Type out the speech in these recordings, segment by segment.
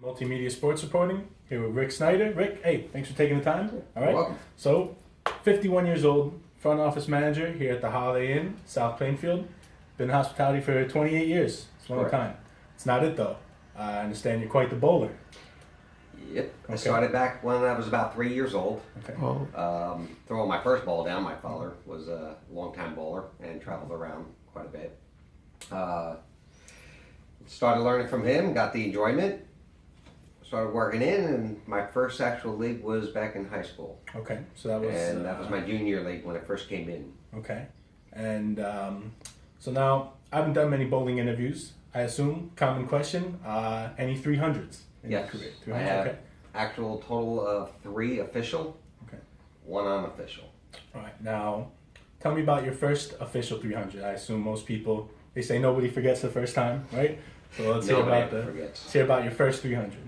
Multimedia Sports Reporting here with Rick Snyder. Rick, hey, thanks for taking the time. All right. You're welcome. So, 51 years old, front office manager here at the Holiday Inn, South Plainfield. Been in hospitality for 28 years. It's a long time. It's not it though. I understand you're quite the bowler. Yep. Okay. I started back when I was about 3 years old. Okay. Throwing my first ball down. My father was a long-time bowler and traveled around quite a bit. Started learning from him, got the enjoyment. Started working in, and my first actual league was back in high school. Okay. So that was. And that was my junior league when I first came in. Okay. And so now I haven't done many bowling interviews. I assume common question. Any 300s in your Yes. career? I 300. have Okay. actual total of 3 official, Okay. 1 unofficial. All right. Now, tell me about your first official 300. I assume most people, they say nobody forgets the first time, right? So let's hear about your first 300.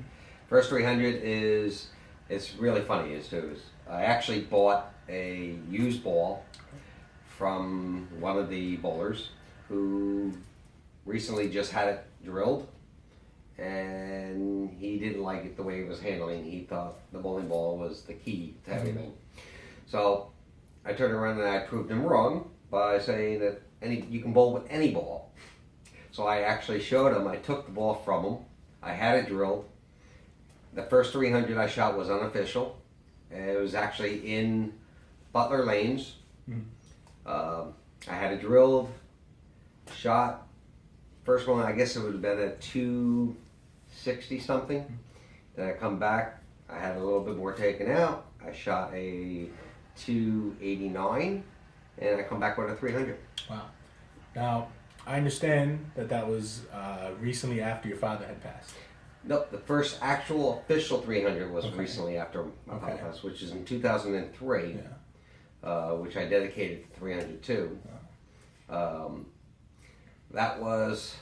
First 300 is, it's really funny is I actually bought a used ball from one of the bowlers who recently just had it drilled, and he didn't like it the way it was handling. He thought the bowling ball was the key to everything. So I turned around and I proved him wrong by saying that you can bowl with any ball. So I actually showed him. I took the ball from him. I had it drilled. The first 300 I shot was unofficial. It was actually in Butler Lanes. I had it drilled, shot. First one, I guess it would have been at 260 something. Then I come back. I had a little bit more taken out. I shot a 289, and I come back with a 300. Wow. Now, I understand that was recently after your father had passed. Nope, the first actual official 300 was recently after my father passed, which is in 2003, which I dedicated to 300 to. That was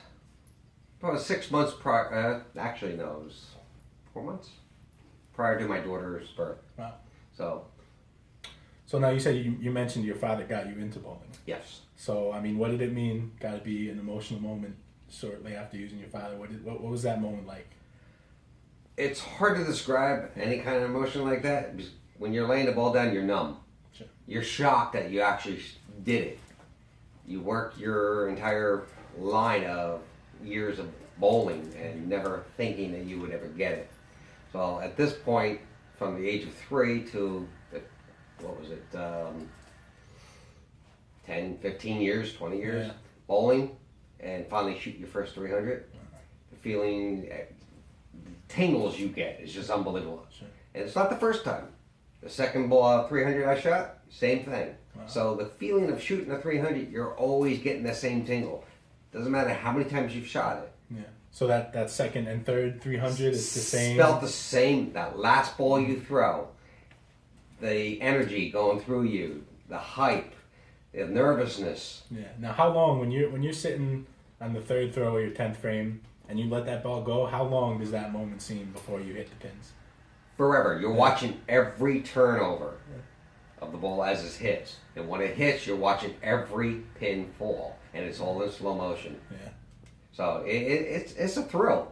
probably 6 months prior, actually no, it was 4 months prior to my daughter's birth. Wow. So now you said you mentioned your father got you into bowling. yes. So, I mean, what did it mean? Got to be an emotional moment shortly after using your father. What was that moment like? It's hard to describe any kind of emotion like that. When you're laying the ball down, you're numb. Sure. You're shocked that you actually did it. You worked your entire line of years of bowling and never thinking that you would ever get it. So at this point, from the age of 3 to, 10, 15 years, 20 years, bowling, and finally shoot your first 300, the feeling, the tingles you get is just unbelievable. Sure. And it's not the first time. The second ball 300 I shot, same thing. Wow. So the feeling of shooting a 300, you're always getting the same tingle. Doesn't matter how many times you've shot it. Yeah. So that second and third 300 is the same? Felt the same. That last ball you throw, the energy going through you, the hype, the nervousness. Yeah. Now, how long, when you're sitting on the third throw or your 10th frame and you let that ball go, how long does that moment seem before you hit the pins? Forever. You're watching every turnover of the ball as it hits. And when it hits, you're watching every pin fall. And it's all in slow motion. Yeah. So it's a thrill.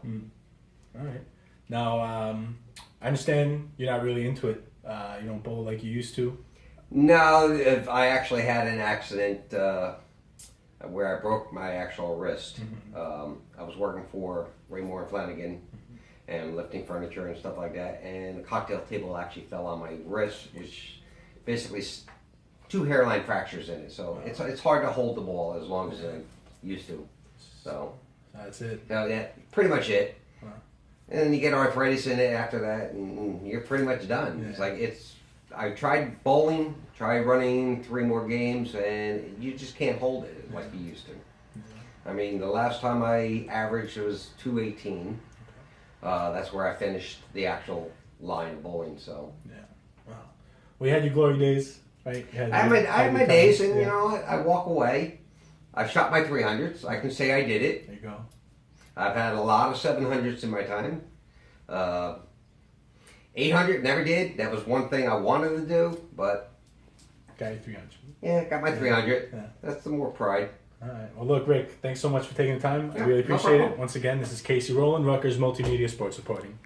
All right. Now, I understand you're not really into it. You don't bowl like you used to. No, I actually had an accident where I broke my actual wrist. I was working for Raymore and Flanagan and lifting furniture and stuff like that, and the cocktail table actually fell on my wrist, which basically 2 hairline fractures in it. So it's hard to hold the ball as long as I used to. So that's it. So yeah, pretty much it. Wow. And then you get arthritis in it after that, and you're pretty much done. Yeah. It's I tried bowling, tried running 3 more games, and you just can't hold it like you used to. I mean, the last time I averaged, it was 218. That's where I finished the actual line of bowling. So yeah, wow. Well, you had your glory days, right? I had my days, and you know, I walk away. I've shot my 300s. I can say I did it. There you go. I've had a lot of 700s in my time. 800 never did. That was one thing I wanted to do, but got your 300. yeah, got my 300. Yeah. That's the more pride. All right. Well, look, Rick, thanks so much for taking the time. I Yeah, really no appreciate problem. it. Once again, this is CaseyRoland, Rutgers Multimedia Sports Reporting.